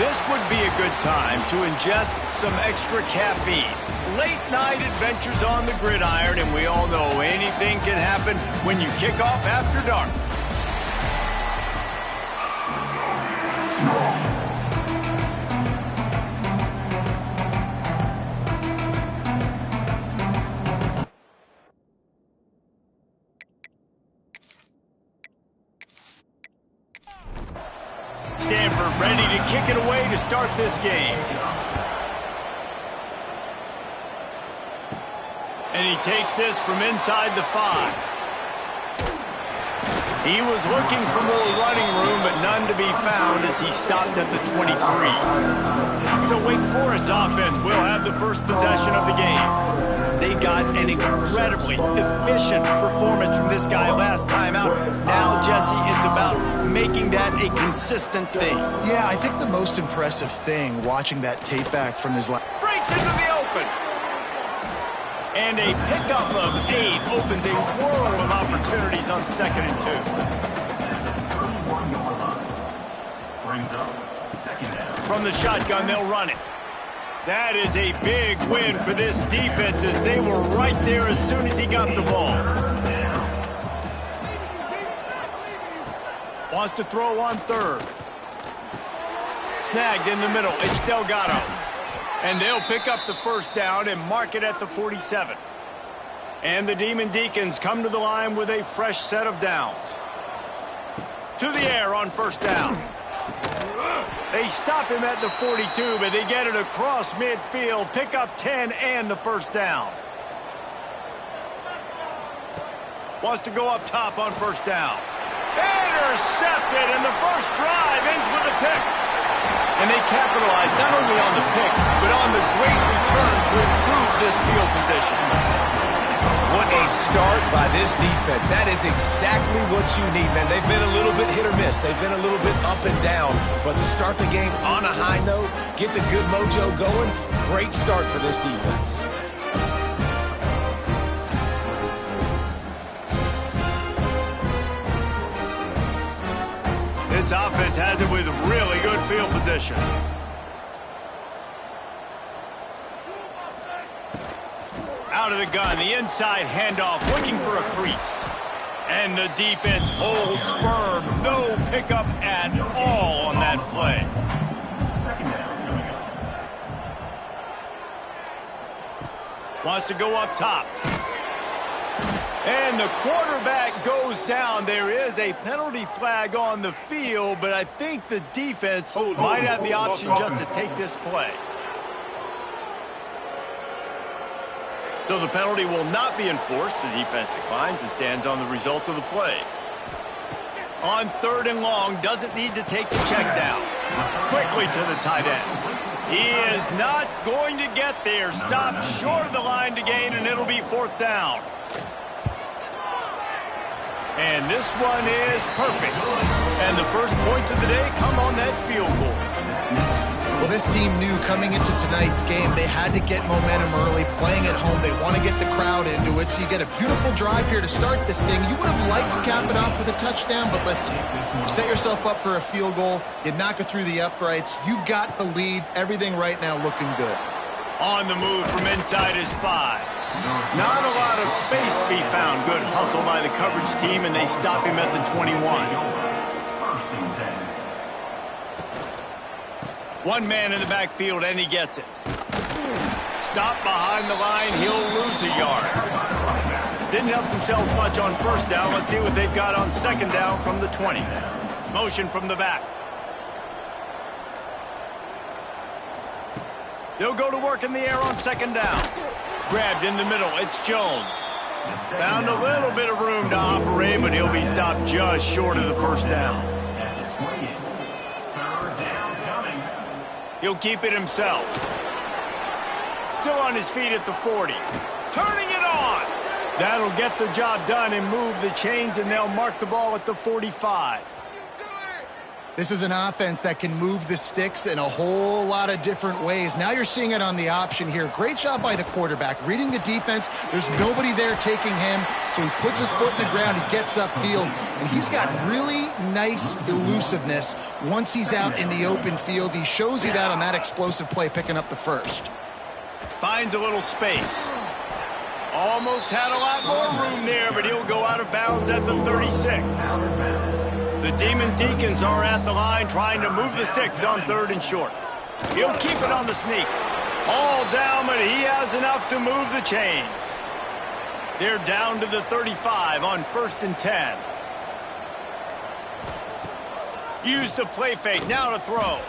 This would be a good time to ingest some extra caffeine. Late night adventures on the gridiron, and we all know anything can happen when you kick off after dark. Stanford ready to kick it away to start this game. And he takes this from inside the 5. He was looking for more running room, but none to be found as he stopped at the 23. So Wake Forest offense will have the first possession of the game. They got an incredibly efficient performance from this guy last time out. Now, Jesse, it's about making that a consistent thing. Yeah, I think the most impressive thing watching that tape back from his last... Breaks into the open. And a pickup of 8 opens a world of opportunities on 2nd and 2. From the shotgun, they'll run it. That is a big win for this defense as they were right there as soon as he got the ball. Wants to throw on 3rd. Snagged in the middle. It's Delgado. And they'll pick up the first down and mark it at the 47. And the Demon Deacons come to the line with a fresh set of downs. To the air on first down. They stop him at the 42, but they get it across midfield, pick up 10 and the first down. Wants to go up top on first down. Intercepted, and the first drive ends with a pick. And they capitalize not only on the pick, but on the great return to improve this field position. What a start by this defense. That is exactly what you need, man. They've been a little bit hit or miss. They've been a little bit up and down. But to start the game on a high note, get the good mojo going, great start for this defense. This offense has it with really good field position. Out of the gun, the inside handoff, looking for a crease. And the defense holds firm. No pickup at all on that play. Wants to go up top. And the quarterback goes down. There is a penalty flag on the field, but I think the defense might have the option just to take this play. So the penalty will not be enforced. The defense declines and stands on the result of the play. On 3rd and long, doesn't need to take the check down. Quickly to the tight end. He is not going to get there. Stopped short of the line to gain, and it'll be 4th down. And this one is perfect. And the first points of the day come on that field goal. Well, this team knew coming into tonight's game they had to get momentum early, playing at home. They want to get the crowd into it, so you get a beautiful drive here to start this thing. You would have liked to cap it off with a touchdown, but listen, you set yourself up for a field goal, you knock it through the uprights, you've got the lead, everything right now looking good. On the move from inside is 5. Not a lot of space to be found. Good hustle by the coverage team, and they stop him at the 21. One man in the backfield, and he gets it. Stop behind the line, he'll lose a yard. Didn't help themselves much on first down. Let's see what they've got on 2nd down from the 20. Motion from the back. They'll go to work in the air on 2nd down. Grabbed in the middle, it's Jones. Found a little bit of room to operate, but he'll be stopped just short of the first down. He'll keep it himself. Still on his feet at the 40. Turning it on. That'll get the job done and move the chains, and they'll mark the ball at the 45. This is an offense that can move the sticks in a whole lot of different ways. Now you're seeing it on the option here. Great job by the quarterback. Reading the defense, there's nobody there taking him, so he puts his foot in the ground, he gets upfield, and he's got really nice elusiveness once he's out in the open field. He shows you that on that explosive play, picking up the first. Finds a little space. Almost had a lot more room there, but he'll go out of bounds at the 36. The Demon Deacons are at the line trying to move the sticks on 3rd and short. He'll keep it on the sneak. All down, but he has enough to move the chains. They're down to the 35 on 1st and 10. Use the play fake, now to throw.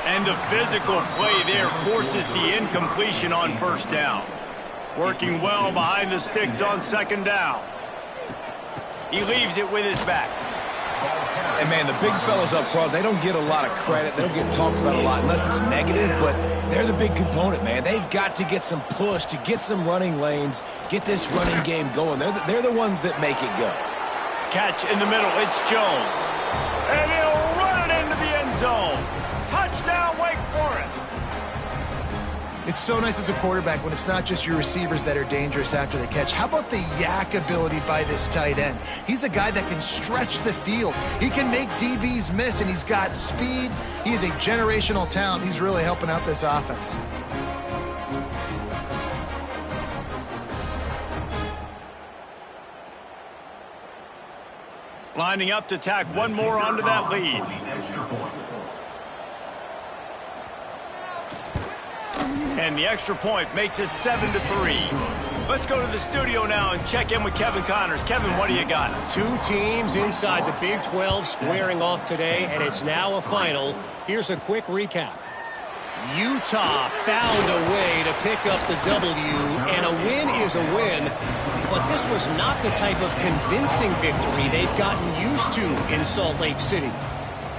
And the physical play there forces the incompletion on 1st down. Working well behind the sticks on 2nd down. He leaves it with his back. And, man, the big fellas up front, they don't get a lot of credit. They don't get talked about a lot unless it's negative, but they're the big component, man. They've got to get some push, to get some running lanes, get this running game going. They're the ones that make it go. Catch in the middle. It's Jones. And he'll run it into the end zone. Touchdown, Wake Forest. It's so nice as a quarterback when it's not just your receivers that are dangerous after the catch. How about the yak ability by this tight end? He's a guy that can stretch the field. He can make DBs miss, and he's got speed. He is a generational talent. He's really helping out this offense. Lining up to tack one more onto that lead. And the extra point makes it 7-3. Let's go to the studio now and check in with Kevin Connors. Kevin, what do you got? Two teams inside the Big 12 squaring off today, and it's now a final. Here's a quick recap. Utah found a way to pick up the W, and a win is a win. But this was not the type of convincing victory they've gotten used to in Salt Lake City.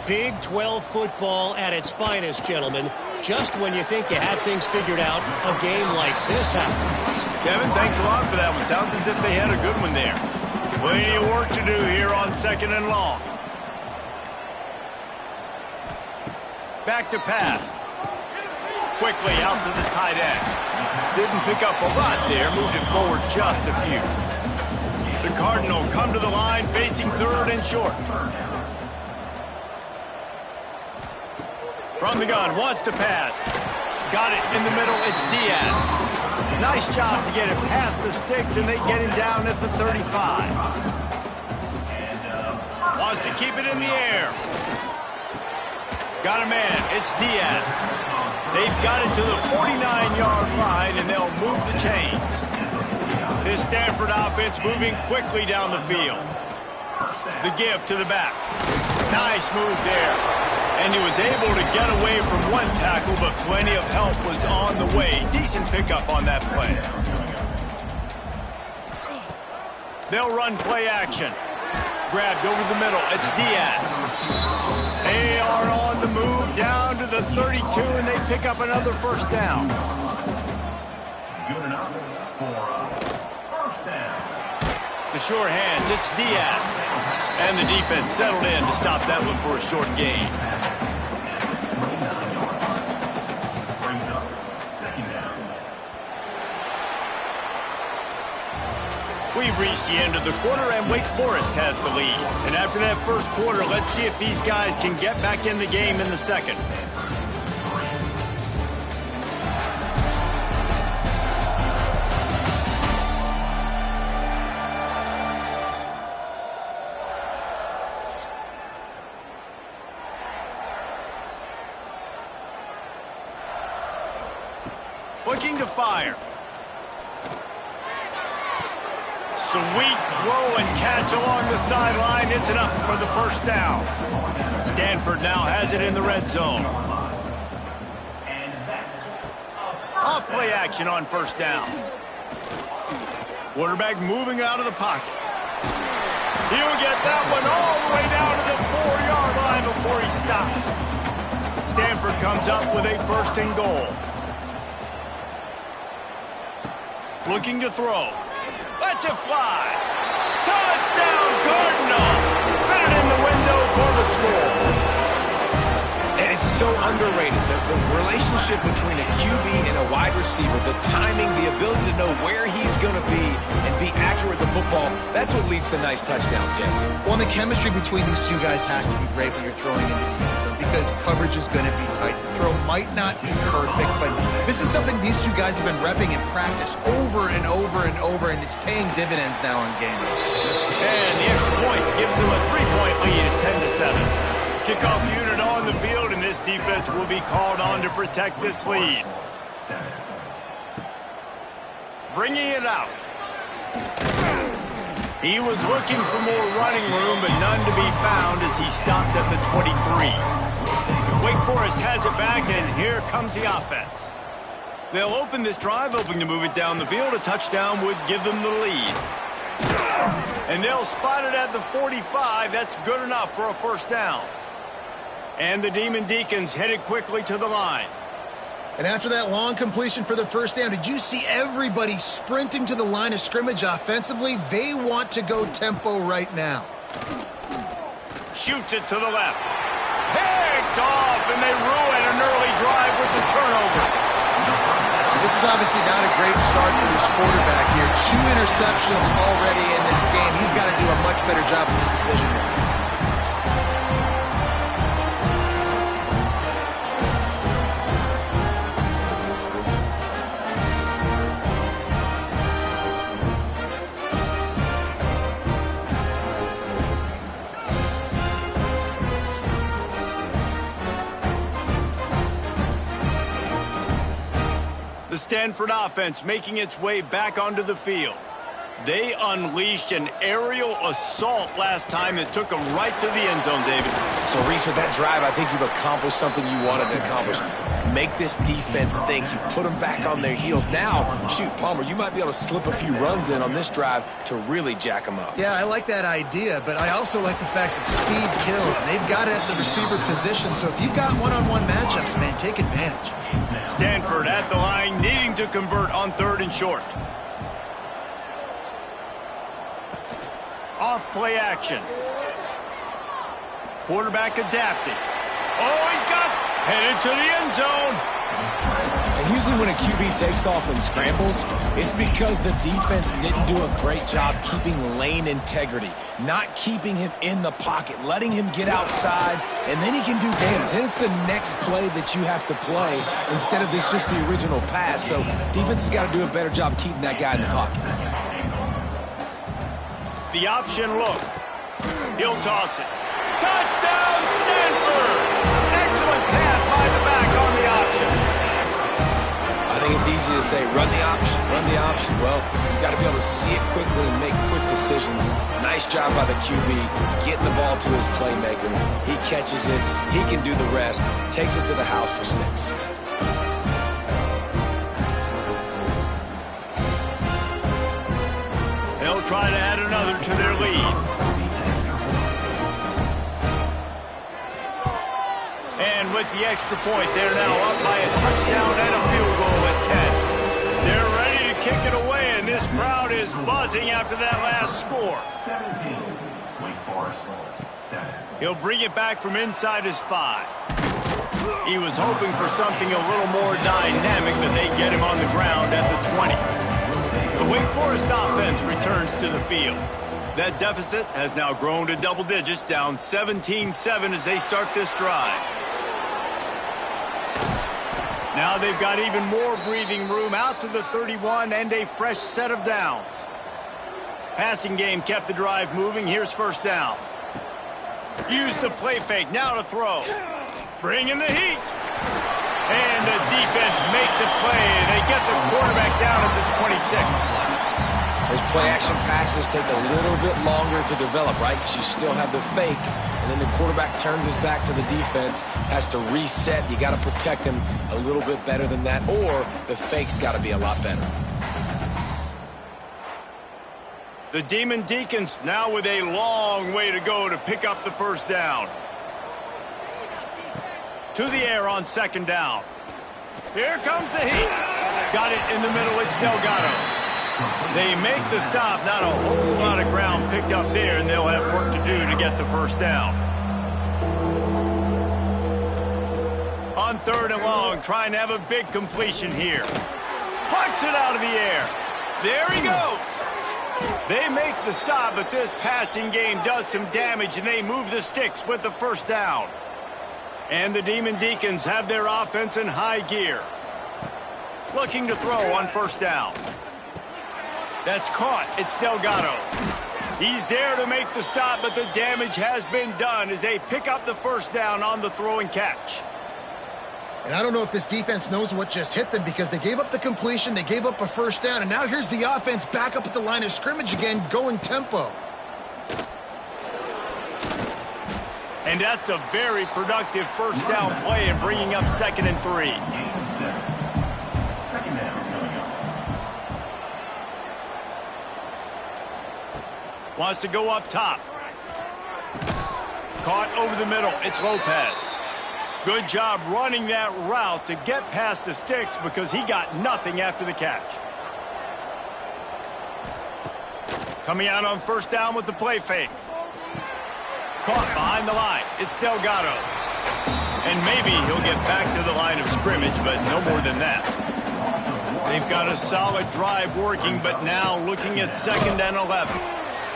Big 12 football at its finest, gentlemen. Just when you think you have things figured out, a game like this happens. Kevin, thanks a lot for that one. Sounds as if they had a good one there. Plenty of work to do here on 2nd and long. Back to pass. Quickly out to the tight end. Didn't pick up a lot there. Moved it forward just a few. The Cardinal come to the line facing 3rd and short. From the gun, wants to pass. Got it in the middle, it's Diaz. Nice job to get it past the sticks, and they get him down at the 35. Wants to keep it in the air. Got a man, it's Diaz. They've got it to the 49-yard line, and they'll move the chains. This Stanford offense moving quickly down the field. The give to the back. Nice move there. And he was able to get away from one tackle, but plenty of help was on the way. Decent pickup on that play. They'll run play action. Grabbed over the middle. It's Diaz. They are on the move down to the 32, and they pick up another 1st down. Good enough for first down. The sure hands, it's Diaz. And the defense settled in to stop that one for a short gain. We've reached the end of the quarter, and Wake Forest has the lead. And after that first quarter, let's see if these guys can get back in the game in the second. Looking to fire. Sweet throw and catch along the sideline. It's enough for the 1st down. Stanford now has it in the red zone. Off play action on 1st down. Quarterback moving out of the pocket. He'll get that one all the way down to the 4-yard line before he stopped. Stanford comes up with a 1st and goal. Looking to throw. Lets it fly. Touchdown, Cardinal. Fit it in the window for the score. so underrated. The relationship between a QB and a wide receiver, the timing, the ability to know where he's going to be and be accurate with the football, that's what leads to nice touchdowns, Jesse. Well, the chemistry between these two guys has to be great when you're throwing into the end zone because coverage is going to be tight. The throw might not be perfect, but this is something these two guys have been repping in practice over and over and over, and it's paying dividends now in game. And the extra point gives them a 3-point lead at 10-7. Kickoff unit on the field, and this defense will be called on to protect this lead. Bringing it out. He was looking for more running room, but none to be found as he stopped at the 23. Wake Forest has it back, and here comes the offense. They'll open this drive, hoping to move it down the field. A touchdown would give them the lead. And they'll spot it at the 45. That's good enough for a first down. And the Demon Deacons headed quickly to the line. And after that long completion for the first down, did you see everybody sprinting to the line of scrimmage offensively? They want to go tempo right now. Shoots it to the left. Picked off, and they ruin an early drive with the turnover. This is obviously not a great start for this quarterback here. 2 interceptions already in this game. He's got to do a much better job with his decision making. The Stanford offense making its way back onto the field. They unleashed an aerial assault last time that took them right to the end zone, David. So, Reese, with that drive, I think you've accomplished something you wanted to accomplish. Make this defense think. You put them back on their heels. Now, shoot, Palmer, you might be able to slip a few runs in on this drive to really jack them up. Yeah, I like that idea, but I also like the fact that speed kills. And they've got it at the receiver position, so if you've got one-on-one matchups, man, take advantage. Stanford at the line, needing to convert on 3rd and short. Off play action. Quarterback adapting. Oh, he's got headed to the end zone. And usually when a QB takes off and scrambles, it's because the defense didn't do a great job keeping lane integrity, not keeping him in the pocket, letting him get outside, and then he can do damage. Then it's the next play that you have to play instead of this just the original pass. So defense has got to do a better job of keeping that guy in the pocket. The option look. He'll toss it. Touchdown, Stanford! Excellent pass by the back on the option. I think it's easy to say, run the option, run the option. Well, you've got to be able to see it quickly and make quick decisions. Nice job by the QB, getting the ball to his playmaker. He catches it. He can do the rest. Takes it to the house for 6. They'll try to add another to their lead. And with the extra point, they're now up by a touchdown and a field goal at 10. They're ready to kick it away, and this crowd is buzzing after that last score. 17, Wake Forest, 7. He'll bring it back from inside his 5. He was hoping for something a little more dynamic, but they get him on the ground at the 20. The Wake Forest offense returns to the field. That deficit has now grown to double digits, down 17-7 as they start this drive. Now they've got even more breathing room out to the 31 and a fresh set of downs. Passing game kept the drive moving. Here's first down. Use the play fake, now to throw. Bring in the heat. And the defense makes a play. They get the quarterback down at the 26. Those play-action passes take a little bit longer to develop, right? Because you still have the fake, and then the quarterback turns his back to the defense, has to reset. You got to protect him a little bit better than that, or the fake's got to be a lot better. The Demon Deacons now with a long way to go to pick up the first down. To the air on second down. Here comes the heat. Got it in the middle. It's Delgado. They make the stop. Not a whole lot of ground picked up there, and they'll have work to do to get the first down. 3rd and long, trying to have a big completion here. Pucks it out of the air. There he goes. They make the stop, but this passing game does some damage, and they move the sticks with the 1st down. And the Demon Deacons have their offense in high gear. Looking to throw on 1st down. That's caught. It's Delgado. He's there to make the stop, but the damage has been done as they pick up the 1st down on the throw and catch. And I don't know if this defense knows what just hit them because they gave up the completion, they gave up a 1st down, and now here's the offense back up at the line of scrimmage again, going tempo. And that's a very productive 1st down play and bringing up 2nd and 3. Gain of 7. 2nd down coming up. Wants to go up top. Caught over the middle. It's Lopez. Good job running that route to get past the sticks because he got nothing after the catch. Coming out on 1st down with the play fake. Caught behind the line. It's Delgado. And maybe he'll get back to the line of scrimmage, but no more than that. They've got a solid drive working, but now looking at 2nd and 11.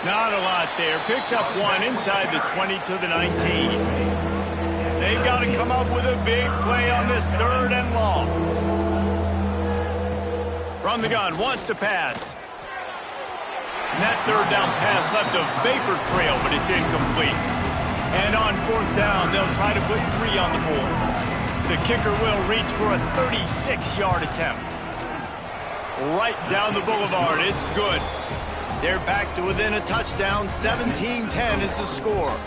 Not a lot there. Picks up 1 inside the 20 to the 19. They've got to come up with a big play on this 3rd and long. From the gun, wants to pass. And that 3rd down pass left a vapor trail, but it's incomplete. And on 4th down, they'll try to put 3 on the board. The kicker will reach for a 36-yard attempt. Right down the boulevard, it's good. They're back to within a touchdown. 17-10 is the score.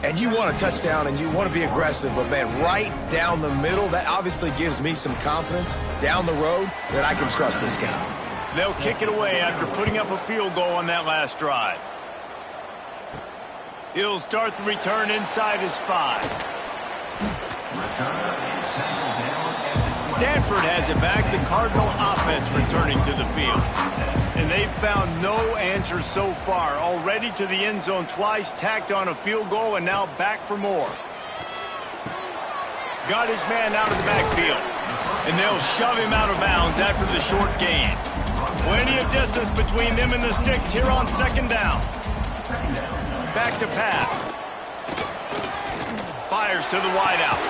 And you want a touchdown and you want to be aggressive, but man, right down the middle, that obviously gives me some confidence down the road that I can trust this guy. They'll kick it away after putting up a field goal on that last drive. He'll start the return inside his 5. Stanford has it back. The Cardinal offense returning to the field. And they've found no answers so far. Already to the end zone twice, tacked on a field goal, and now back for more. Got his man out of the backfield. And they'll shove him out of bounds after the short gain. Plenty of distance between them and the sticks here on 2nd down. Back to pass. Fires to the wideout.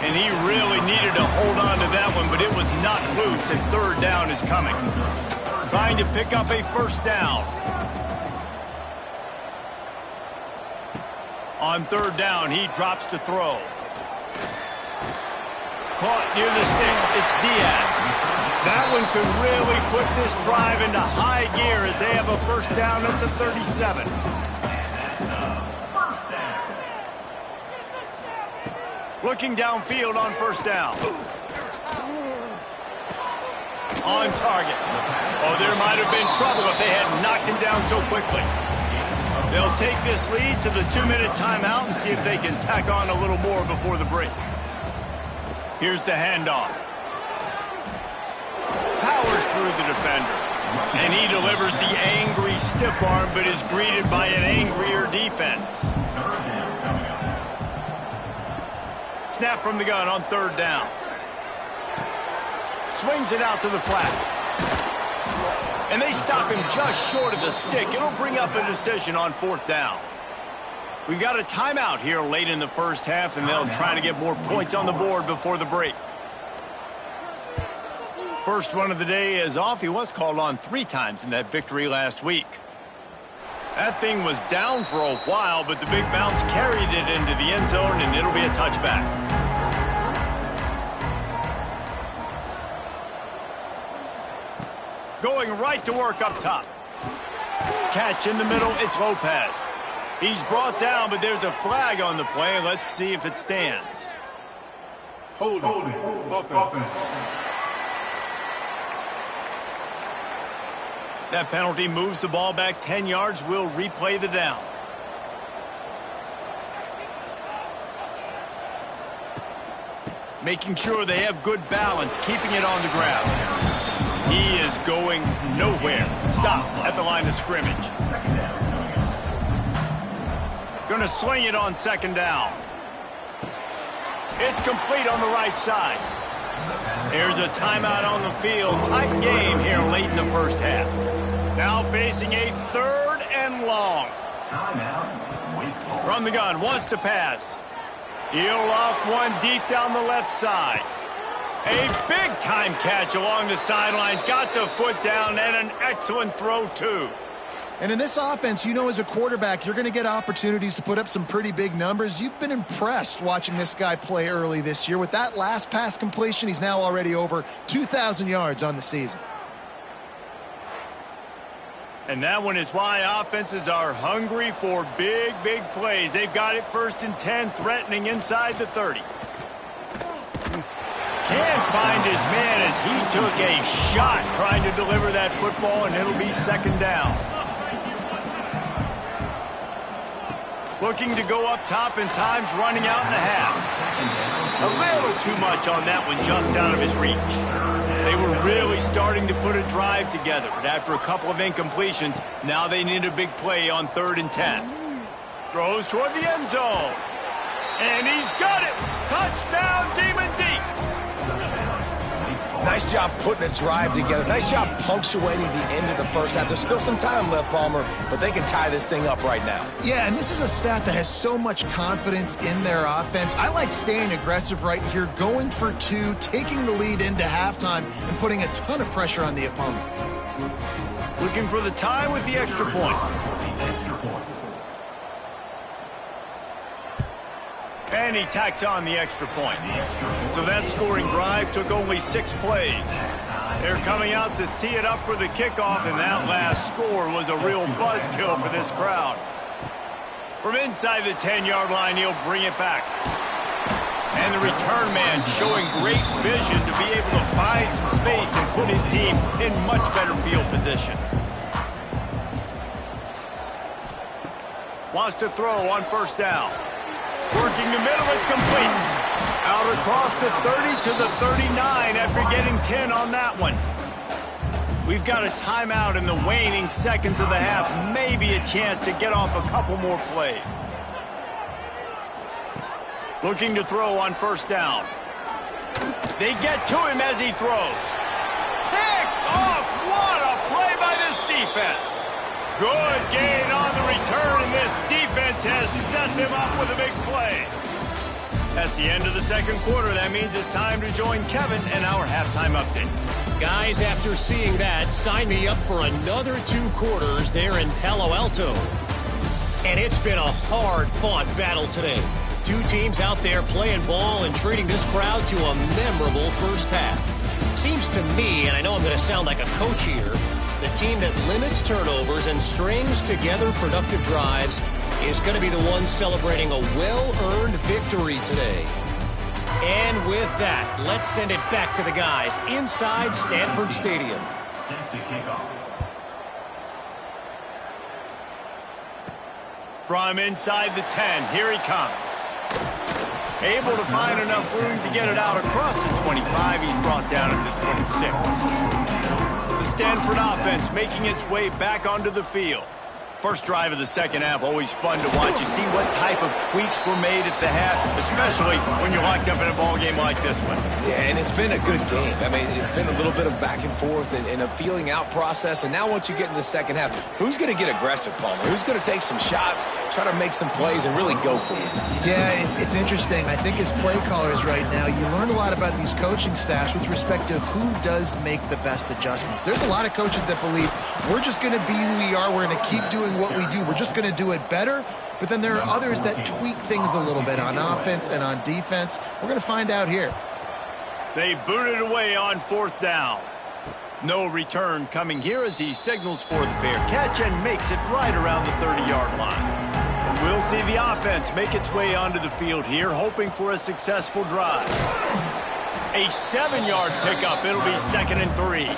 And he really needed to hold on to that one, but it was not loose, and 3rd down is coming. Trying to pick up a 1st down. On 3rd down, he drops to throw. Caught near the sticks. It's Diaz. That one could really put this drive into high gear as they have a 1st down at the 37. Looking downfield on 1st down. On target. Oh, there might have been trouble if they had knocked him down so quickly. They'll take this lead to the 2-minute timeout and see if they can tack on a little more before the break. Here's the handoff. Powers through the defender. And he delivers the angry stiff arm, but is greeted by an angrier defense. Snap from the gun on 3rd down. Swings it out to the flat. And they stop him just short of the stick. It'll bring up a decision on 4th down. We've got a timeout here late in the 1st half, and they'll try to get more points on the board before the break. First one of the day is off. He was called on 3 times in that victory last week. That thing was down for a while, but the big bounce carried it into the end zone, and it'll be a touchback. Going right to work up top. Catch in the middle, it's Lopez. He's brought down, but there's a flag on the play. Let's see if it stands. Hold it. Offense. That penalty moves the ball back 10 yards. We'll replay the down. Making sure they have good balance, keeping it on the ground. He is going nowhere. Stop at the line of scrimmage. Going to sling it on 2nd down. It's complete on the right side. Here's a timeout on the field. Tight game here late in the first half. Now facing a 3rd and long. Timeout. Wake Forest. From the gun, wants to pass. He'll loft one deep down the left side. A big-time catch along the sidelines. Got the foot down and an excellent throw, too. And in this offense, you know, as a quarterback, you're going to get opportunities to put up some pretty big numbers. You've been impressed watching this guy play early this year. With that last pass completion, he's now already over 2,000 yards on the season. And that one is why offenses are hungry for big, big plays. They've got it 1st and 10, threatening inside the 30. Can't find his man as he took a shot trying to deliver that football, and it'll be 2nd down. Looking to go up top, and time's running out in the half. A little too much on that one, just out of his reach. They were really starting to put a drive together, but after a couple of incompletions, now they need a big play on 3rd and 10. Throws toward the end zone. And he's got it! Touchdown, Demon Deeks! Nice job putting a drive together. Nice job punctuating the end of the first half. There's still some time left, Palmer, but they can tie this thing up right now. Yeah, and this is a staff that has so much confidence in their offense. I like staying aggressive right here, going for 2, taking the lead into halftime, and putting a ton of pressure on the opponent. Looking for the tie with the extra point. Extra point. And he tacks on the extra point. So that scoring drive took only 6 plays. They're coming out to tee it up for the kickoff, and that last score was a real buzzkill for this crowd. From inside the 10-yard line, he'll bring it back. And the return man showing great vision to be able to find some space and put his team in much better field position. Wants to throw on 1st down. Working the middle, it's complete. Out across the 30 to the 39 after getting 10 on that one. We've got a timeout in the waning seconds of the half. Maybe a chance to get off a couple more plays. Looking to throw on 1st down. They get to him as he throws. Picked off! What a play by this defense. Good gain on the return, and this defense has set them up with a big play. That's the end of the 2nd quarter. That means it's time to join Kevin and our halftime update. Guys, after seeing that, sign me up for another 2 quarters there in Palo Alto. And it's been a hard-fought battle today. 2 teams out there playing ball and treating this crowd to a memorable first half. Seems to me, and I know I'm going to sound like a coach here, the team that limits turnovers and strings together productive drives is going to be the one celebrating a well-earned victory today. And with that, let's send it back to the guys inside Stanford Stadium. Set to kick off. From inside the 10, here he comes. Able to find enough room to get it out across the 25. He's brought down to the 26. The Stanford offense making its way back onto the field. First drive of the 2nd half, always fun to watch. You see what type of tweaks were made at the half, especially when you're locked up in a ball game like this one. Yeah, and it's been a good game. I mean, it's been a little bit of back and forth and a feeling out process. And now once you get in the 2nd half, who's going to get aggressive, Palmer? Who's going to take some shots, try to make some plays, and really go for it? Yeah, it's interesting. I think as play callers right now, you learn a lot about these coaching staffs with respect to who does make the best adjustments. There's a lot of coaches that believe we're just going to be who we are. We're going to keep doing what we do. We're just going to do it better. But then there are others that tweak things a little bit on offense and on defense. We're going to find out here. They booted away on 4th down. No return coming here as he signals for the fair catch and makes it right around the 30-yard line. And we'll see the offense make its way onto the field here, hoping for a successful drive. A 7-yard pickup. It'll be 2nd and 3.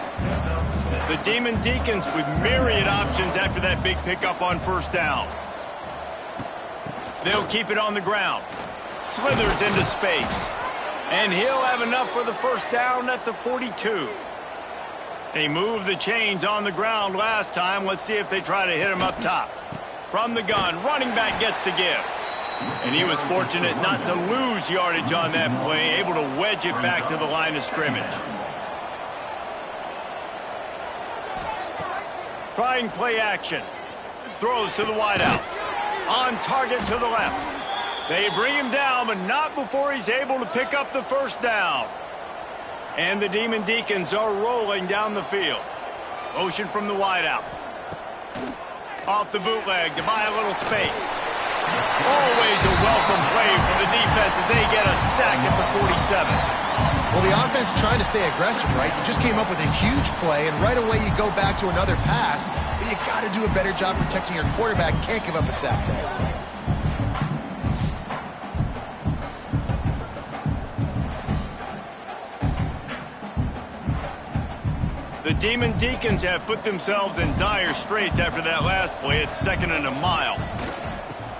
The Demon Deacons with myriad options after that big pickup on 1st down. They'll keep it on the ground. Slithers into space. And he'll have enough for the 1st down at the 42. They moved the chains on the ground last time. Let's see if they try to hit him up top. From the gun, running back gets to give. And he was fortunate not to lose yardage on that play, able to wedge it back to the line of scrimmage. Trying play action. Throws to the wideout. On target to the left. They bring him down, but not before he's able to pick up the first down. And the Demon Deacons are rolling down the field. Motion from the wideout. Off the bootleg to buy a little space. Always a welcome play for the defense as they get a sack at the 47. Well, the offense trying to stay aggressive, right? You just came up with a huge play, and right away you go back to another pass, but you got to do a better job protecting your quarterback. Can't give up a sack there. The Demon Deacons have put themselves in dire straits after that last play. It's 2nd and a mile.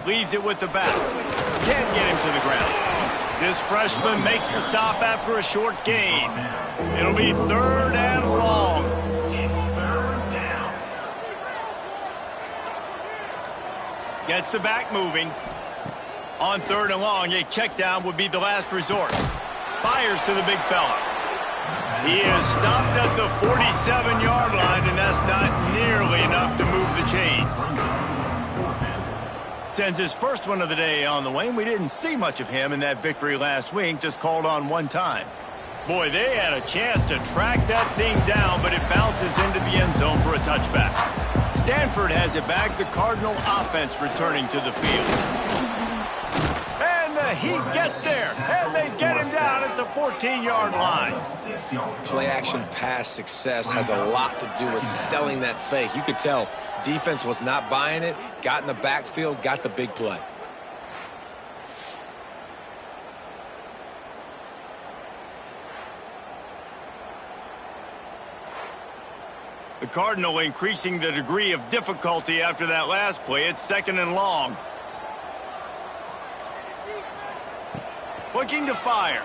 Leaves it with the back. Can't get him to the ground. This freshman makes the stop after a short gain. It'll be 3rd and long. Gets the back moving. On 3rd and long, a check down would be the last resort. Fires to the big fella. He is stopped at the 47-yard line, and that's not nearly enough to move the chains. Sends his first one of the day on the way. We didn't see much of him in that victory last week, just called on one time. Boy, they had a chance to track that thing down, but it bounces into the end zone for a touchback. Stanford has it back, the Cardinal offense returning to the field. He gets there, and they get him down at the 14-yard line. Play-action pass success has a lot to do with selling that fake. You could tell defense was not buying it, got in the backfield, got the big play. The Cardinal increasing the degree of difficulty after that last play. It's 2nd and long. Looking to fire.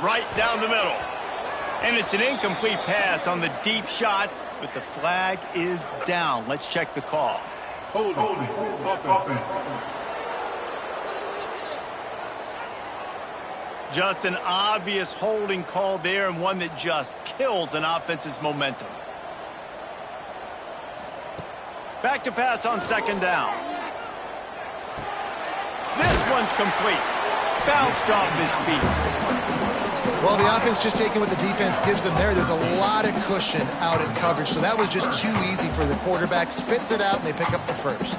Right down the middle. And it's an incomplete pass on the deep shot, but the flag is down. Let's check the call. Holding. Offense. Just an obvious holding call there, and one that just kills an offense's momentum. Back to pass on 2nd down. This one's complete. Bounced off his feet. Well, the offense just taking what the defense gives them there. There's a lot of cushion out in coverage, so that was just too easy for the quarterback. Spits it out, and they pick up the first.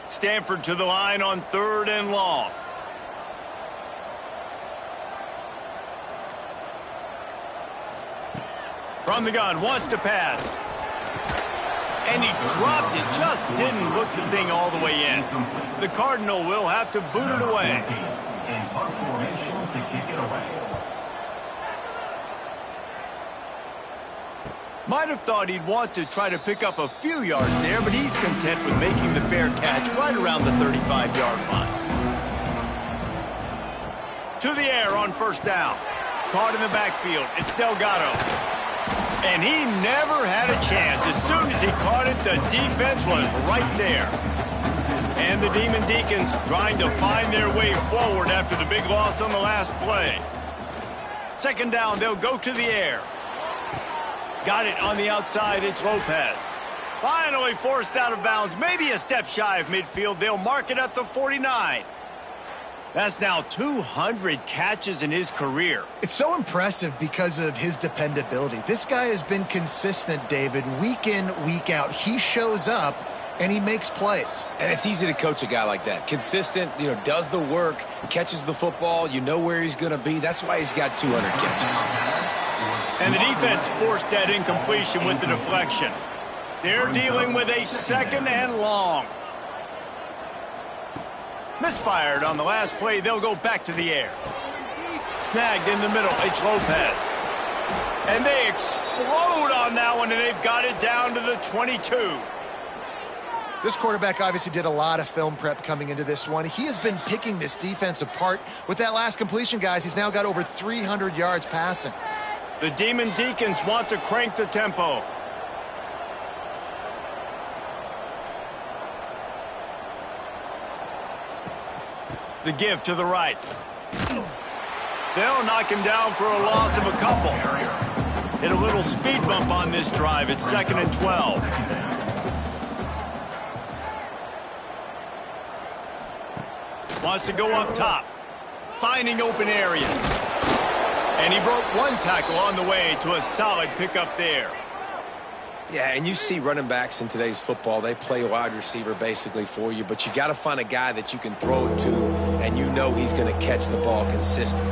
Stanford to the line on 3rd and long. From the gun, wants to pass. And he dropped it, just didn't look the thing all the way in. The Cardinal will have to boot it away. In punt formation to kick it away. Might have thought he'd want to try to pick up a few yards there, but he's content with making the fair catch right around the 35-yard line. To the air on 1st down. Caught in the backfield. It's Delgado. And he never had a chance. As soon as he caught it, the defense was right there. And the Demon Deacons trying to find their way forward after the big loss on the last play. 2nd down, they'll go to the air. Got it on the outside, it's Lopez. Finally forced out of bounds, maybe a step shy of midfield. They'll mark it at the 49. That's now 200 catches in his career. It's so impressive because of his dependability. This guy has been consistent, David, week in, week out. He shows up, and he makes plays. And it's easy to coach a guy like that. Consistent, does the work, catches the football, you know where he's going to be. That's why he's got 200 catches. And the defense forced that incompletion with the deflection. They're dealing with a 2nd and long. Misfired on the last play. They'll go back to the air. Snagged in the middle. It's Lopez. And they explode on that one, and they've got it down to the 22. This quarterback obviously did a lot of film prep coming into this one. He has been picking this defense apart. With that last completion, guys, he's now got over 300 yards passing. The Demon Deacons want to crank the tempo. The give to the right. They'll knock him down for a loss of a couple. Hit a little speed bump on this drive. It's 2nd and 12. Wants to go up top. Finding open areas. And he broke one tackle on the way to a solid pickup there. Yeah, and you see running backs in today's football, they play wide receiver basically for you, but you got to find a guy that you can throw it to, and you know he's going to catch the ball consistently.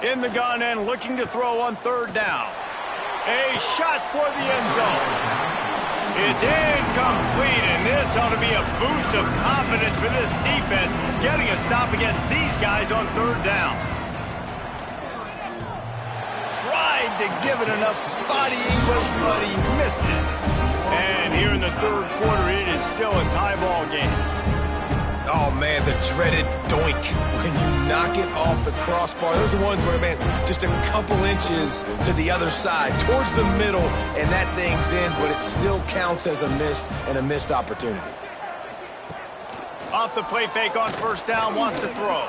In the gun and looking to throw on 3rd down. A shot toward the end zone. It's incomplete, and this ought to be a boost of confidence for this defense, getting a stop against these guys on 3rd down. Tried to give it enough body English, but he missed it. And here in the 3rd quarter, it is still a tie ball game. Oh, man, the dreaded doink when you knock it off the crossbar. Those are ones where, man, just a couple inches to the other side, towards the middle, and that thing's in, but it still counts as a missed opportunity. Off the play fake on 1st down, wants to throw.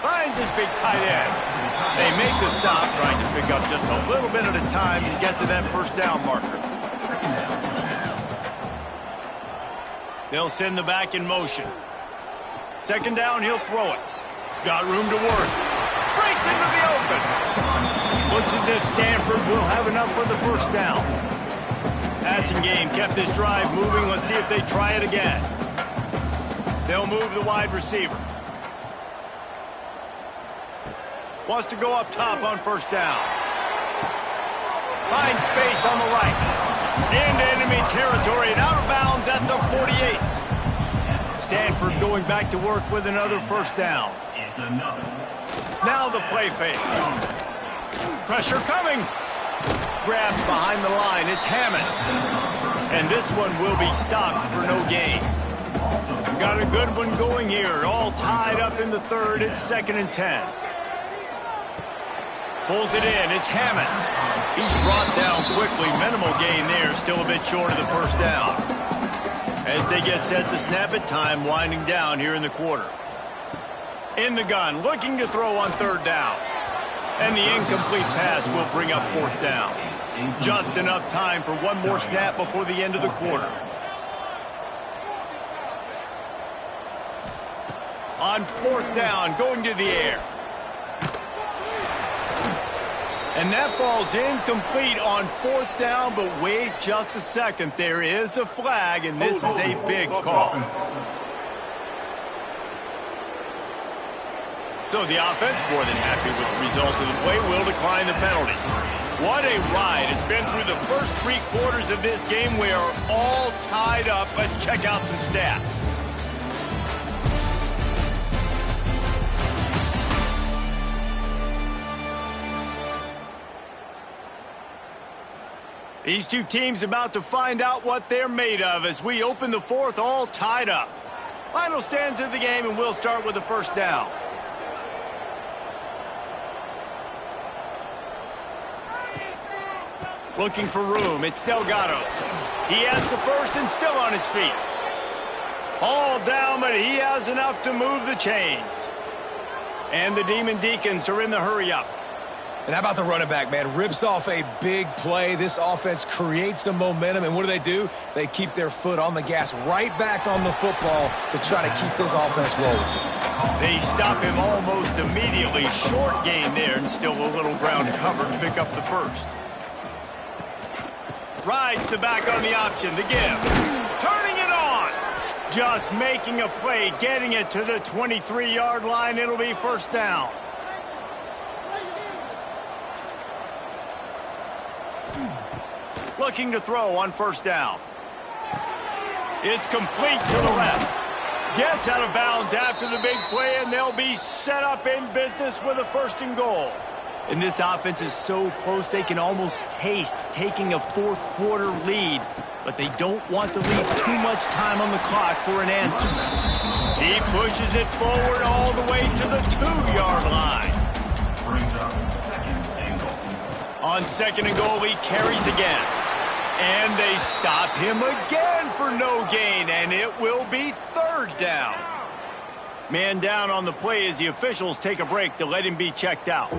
Finds his big tight end. They make the stop, trying to pick up just a little bit at a time to get to that 1st down marker. They'll send the back in motion. 2nd down, he'll throw it. Got room to work. Breaks into the open. Looks as if Stanford will have enough for the 1st down. Passing game kept this drive moving. Let's see if they try it again. They'll move the wide receiver. Wants to go up top on 1st down. Finds space on the right. Into enemy territory and out of bounds at the 48. Stanford going back to work with another 1st down. Now the play fake. Pressure coming. Grabs behind the line. It's Hammond. And this one will be stopped for no gain. Got a good one going here. All tied up in the 3rd. It's 2nd and 10. Pulls it in. It's Hammond. He's brought down quickly. Minimal gain there. Still a bit short of the 1st down. As they get set to snap it, time winding down here in the quarter. In the gun, looking to throw on 3rd down. And the incomplete pass will bring up 4th down. Just enough time for one more snap before the end of the quarter. On 4th down, going to the air. And that falls incomplete on 4th down, but wait just a second. There is a flag, and this is a big call. So the offense, more than happy with the result of the play, will decline the penalty. What a ride. It's been through the first 3 quarters of this game. We are all tied up. Let's check out some stats. These two teams about to find out what they're made of as we open the 4th all tied up. Final stands of the game, and we'll start with the 1st down. Looking for room. It's Delgado. He has the 1st and still on his feet. All down, but he has enough to move the chains. And the Demon Deacons are in the hurry-up. And how about the running back, man? Rips off a big play. This offense creates some momentum, and what do? They keep their foot on the gas, right back on the football to try to keep this offense rolling. They stop him almost immediately. Short gain there, and still a little ground cover to pick up the 1st. Rides the back on the option, the give. Turning it on. Just making a play, getting it to the 23-yard line. It'll be 1st down. Looking to throw on 1st down. It's complete to the left. Gets out of bounds after the big play, and they'll be set up in business with a 1st and goal. And this offense is so close they can almost taste taking a 4th quarter lead, but they don't want to leave too much time on the clock for an answer. He pushes it forward all the way to the 2-yard line. Brings up 2nd and goal. On 2nd and goal, he carries again. And they stop him again for no gain, and it will be third down. Man down on the play as the officials take a break to let him be checked out.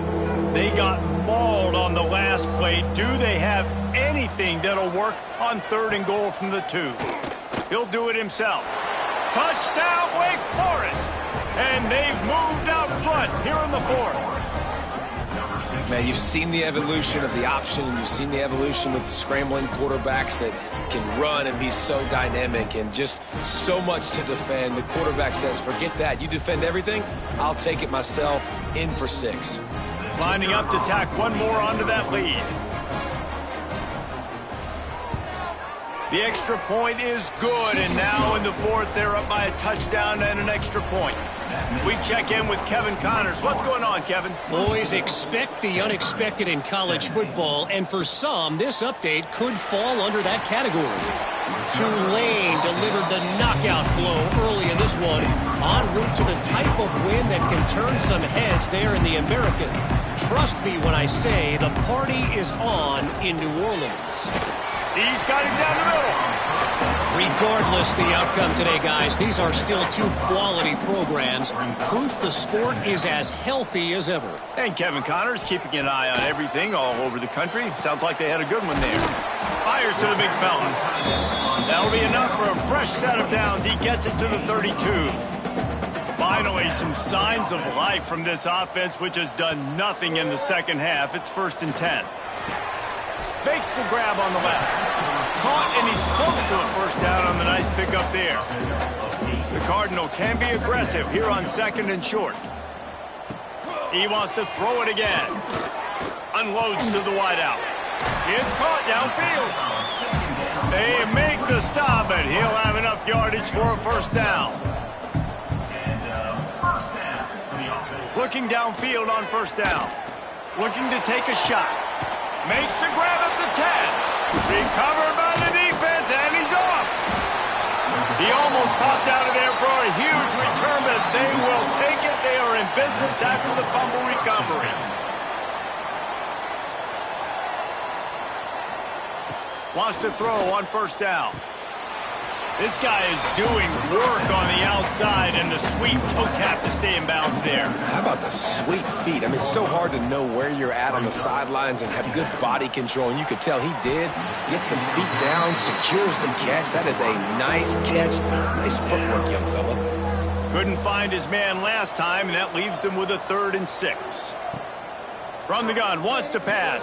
They got mauled on the last play. Do they have anything that'll work on 3rd and goal from the 2? He'll do it himself. Touchdown, Wake Forest! And they've moved out front here in the 4th. Man, you've seen the evolution of the option, and you've seen the evolution with scrambling quarterbacks that can run and be so dynamic and just so much to defend. The quarterback says, forget that. You defend everything, I'll take it myself. In for 6. Lining up to tack one more onto that lead. The extra point is good, and now in the 4th, they're up by a touchdown and an extra point. We check in with Kevin Connors. What's going on, Kevin? Boys, expect the unexpected in college football, and for some, this update could fall under that category. Tulane delivered the knockout blow early in this one, en route to the type of win that can turn some heads there in the American. Trust me when I say the party is on in New Orleans. He's got him down the middle. Regardless the outcome today, guys, these are still 2 quality programs. Proof the sport is as healthy as ever. And Kevin Connors keeping an eye on everything all over the country. Sounds like they had a good one there. Fires to the big fella. That'll be enough for a fresh set of downs. He gets it to the 32. Finally, some signs of life from this offense, which has done nothing in the second half. It's 1st and 10. Makes the grab on the left. Caught, and he's close to a 1st down on the nice pickup there. The Cardinal can be aggressive here on 2nd and short. He wants to throw it again. Unloads to the wideout. It's caught downfield. They make the stop, but he'll have enough yardage for a 1st down. Looking downfield on 1st down. Looking to take a shot. Makes the grab at the 10. Recovered by the defense, and he's off. He almost popped out of there for a huge return, but they will take it. They are in business after the fumble recovery. Wants to throw on 1st down. This guy is doing work on the outside, and the sweet toe tap to stay in bounds there. How about the sweet feet? I mean, it's so hard to know where you're at on the sidelines and have good body control, and you could tell he did. Gets the feet down, secures the catch. That is a nice catch. Nice footwork, young fella. Couldn't find his man last time, and that leaves him with a 3rd and 6. From the gun, wants to pass.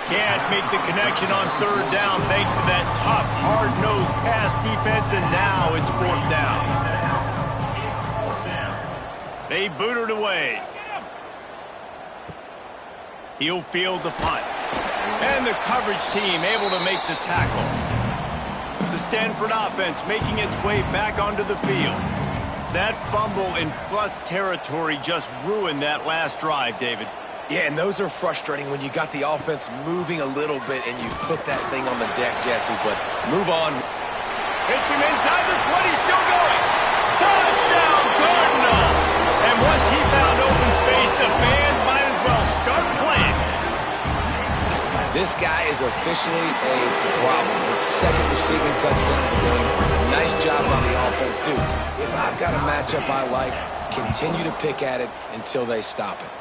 Can't make the connection on 3rd down thanks to that tough, hard-nosed pass defense, and now it's 4th down. They boot it away. He'll field the punt. And the coverage team able to make the tackle. The Stanford offense making its way back onto the field. That fumble in plus territory just ruined that last drive, David. Yeah, and those are frustrating when you got the offense moving a little bit and you put that thing on the deck, Jesse, but move on. Hits him inside the 20, still going. Touchdown, Cardinal! And once he found open space, the band might as well start playing. This guy is officially a problem. His 2nd receiving touchdown of the game. Nice job on the offense, too. If I've got a matchup I like, continue to pick at it until they stop it.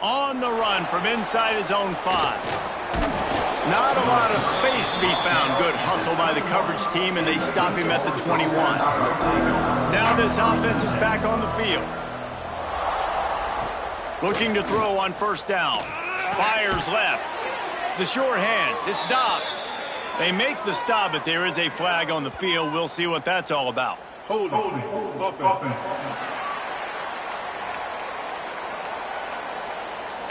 On the run from inside his own 5. Not a lot of space to be found. Good hustle by the coverage team, and they stop him at the 21. Now this offense is back on the field. Looking to throw on 1st down. Fires left. The sure hands. It's Dobbs. They make the stop, but there is a flag on the field. We'll see what that's all about. Holding. Offense.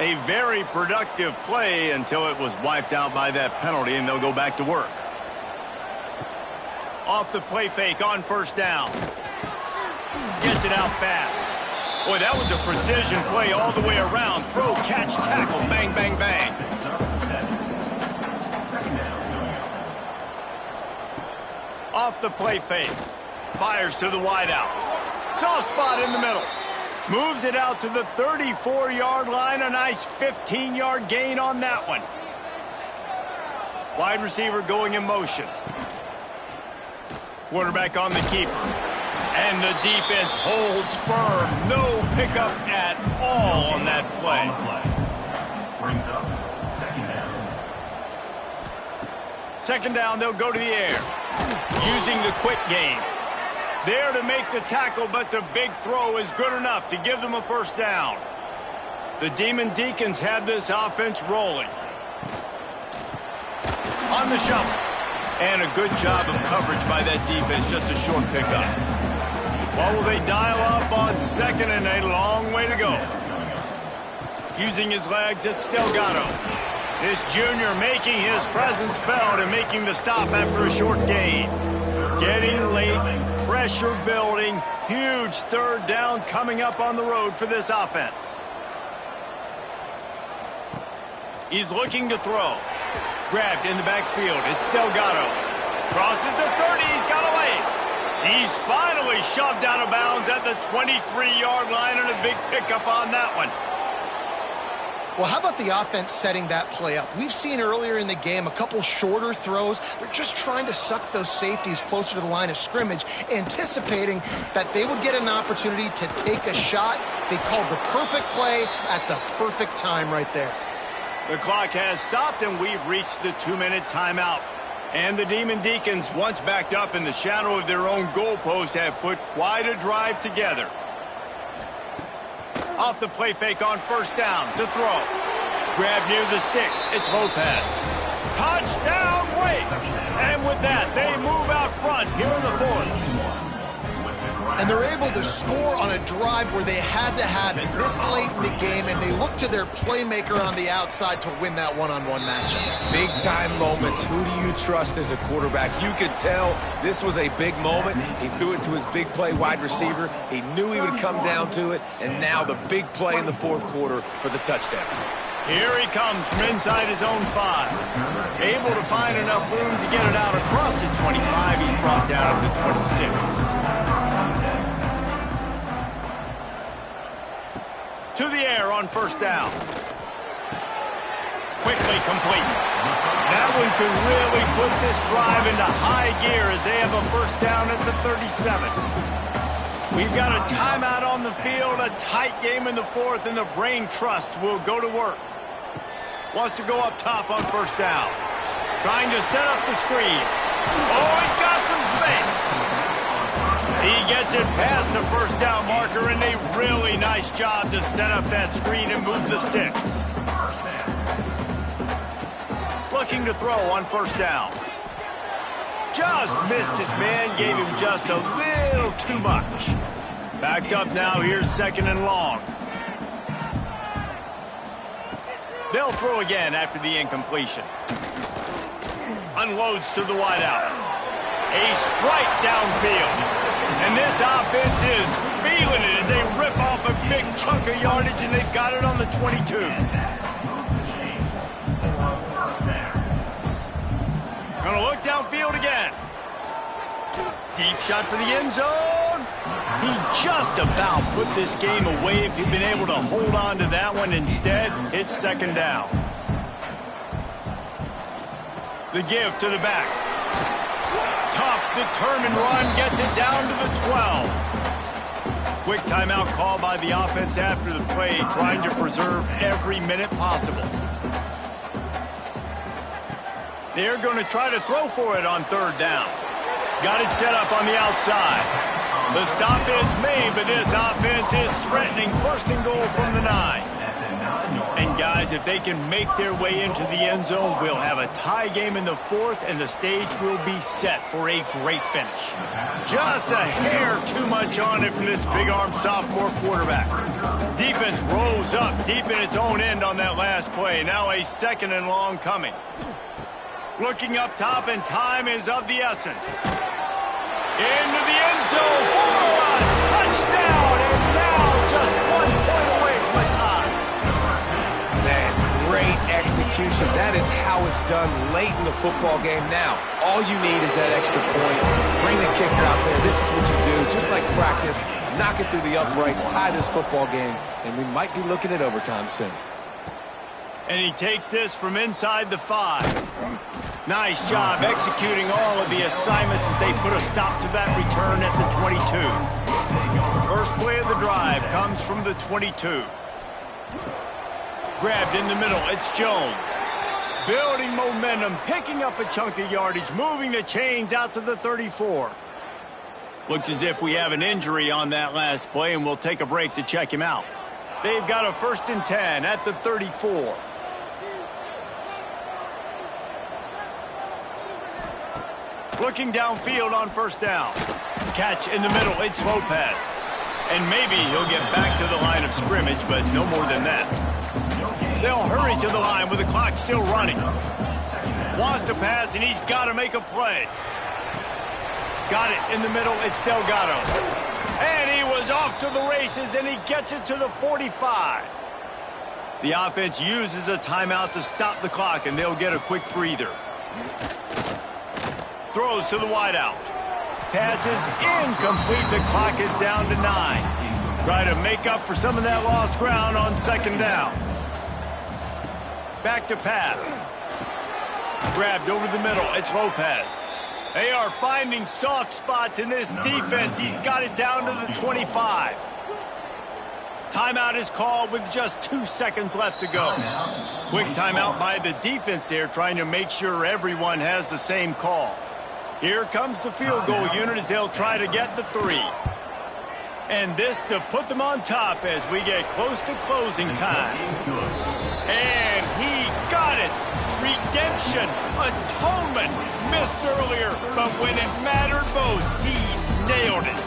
A very productive play until it was wiped out by that penalty, and they'll go back to work. Off the play fake on 1st down. Gets it out fast. Boy, that was a precision play all the way around. Throw, catch, tackle, bang, bang, bang. Off the play fake. Fires to the wideout. Soft spot in the middle. Moves it out to the 34-yard line. A nice 15-yard gain on that one. Wide receiver going in motion. Quarterback on the keeper. And the defense holds firm. No pickup at all on that play. Brings up second down. Second down, they'll go to the air. Using the quick game. There to make the tackle, but the big throw is good enough to give them a first down. The Demon Deacons have this offense rolling. On the shovel. And a good job of coverage by that defense, just a short pickup. What will they dial up on second and a long way to go? Using his legs, it's Delgado. This junior making his presence felt and making the stop after a short gain. Getting late, pressure building, huge third down coming up on the road for this offense. He's looking to throw. Grabbed in the backfield. It's Delgado. Crosses the 30. He's got away. He's finally shoved out of bounds at the 23-yard line, and a big pickup on that one. Well, how about the offense setting that play up? We've seen earlier in the game a couple shorter throws. They're just trying to suck those safeties closer to the line of scrimmage, anticipating that they would get an opportunity to take a shot. They called the perfect play at the perfect time right there. The clock has stopped, and we've reached the 2-minute timeout. And the Demon Deacons, once backed up in the shadow of their own goalpost, have put quite a drive together. Off the play fake on first down to throw. Grab near the sticks. It's Lopez. Touchdown, Wake! And with that, they move out front here in the fourth. And they're able to score on a drive where they had to have it this late in the game, and they look to their playmaker on the outside to win that one-on-one matchup. Big-time moments. Who do you trust as a quarterback? You could tell this was a big moment. He threw it to his big play wide receiver. He knew he would come down to it, and now the big play in the fourth quarter for the touchdown. Here he comes from inside his own 5. Able to find enough room to get it out across the 25. He's brought down to the 26. To the air on first down. Quickly complete. That one could really put this drive into high gear as they have a first down at the 37. We've got a timeout on the field, a tight game in the fourth, and the Brain Trust will go to work. Wants to go up top on first down. Trying to set up the screen. Oh, he's got some space. He gets it past the first down marker, and a really nice job to set up that screen and move the sticks. Looking to throw on first down. Just missed his man, gave him just a little too much. Backed up now, here's second and long. They'll throw again after the incompletion. Unloads to the wideout. A strike downfield. And this offense is feeling it as they rip off a big chunk of yardage, and they've got it on the 22. Gonna look downfield again. Deep shot for the end zone. He just about put this game away if he'd been able to hold on to that one. Instead, it's second down. The give to the back. Tough, determined run, gets it down to the 12. Quick timeout call by the offense after the play, trying to preserve every minute possible. They're going to try to throw for it on third down. Got it set up on the outside. The stop is made, but this offense is threatening first and goal from the 9. And guys, if they can make their way into the end zone, we'll have a tie game in the fourth, and the stage will be set for a great finish. Just a hair too much on it from this big-armed sophomore quarterback. Defense rolls up deep in its own end on that last play. Now a second and long coming. Looking up top, and time is of the essence. Into the end zone for a touchdown, and now just 1 point away from a tie. Man, great execution. That is how it's done late in the football game. Now, all you need is that extra point. Bring the kicker out there. This is what you do. Just like practice, knock it through the uprights, tie this football game, and we might be looking at overtime soon. And he takes this from inside the 5. Nice job executing all of the assignments as they put a stop to that return at the 22. First play of the drive comes from the 22. Grabbed in the middle, it's Jones. Building momentum, picking up a chunk of yardage, moving the chains out to the 34. Looks as if we have an injury on that last play, and we'll take a break to check him out. They've got a 1st and 10 at the 34. Looking downfield on 1st down. Catch in the middle, it's Lopez. And maybe he'll get back to the line of scrimmage, but no more than that. They'll hurry to the line with the clock still running. Wants to pass, and he's got to make a play. Got it in the middle, it's Delgado. And he was off to the races, and he gets it to the 45. The offense uses a timeout to stop the clock, and they'll get a quick breather. Throws to the wideout. Passes incomplete. The clock is down to 9. Try to make up for some of that lost ground on 2nd down. Back to pass. Grabbed over the middle. It's Lopez. They are finding soft spots in this defense. He's got it down to the 25. Timeout is called with just 2 seconds left to go. Quick timeout by the defense there, trying to make sure everyone has the same call. Here comes the field goal unit as they'll try to get the 3. And this to put them on top as we get close to closing time. And he got it. Redemption, atonement, missed earlier, but when it mattered most, he nailed it.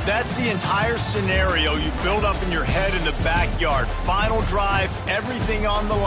That's the entire scenario you build up in your head in the backyard. Final drive, everything on the line.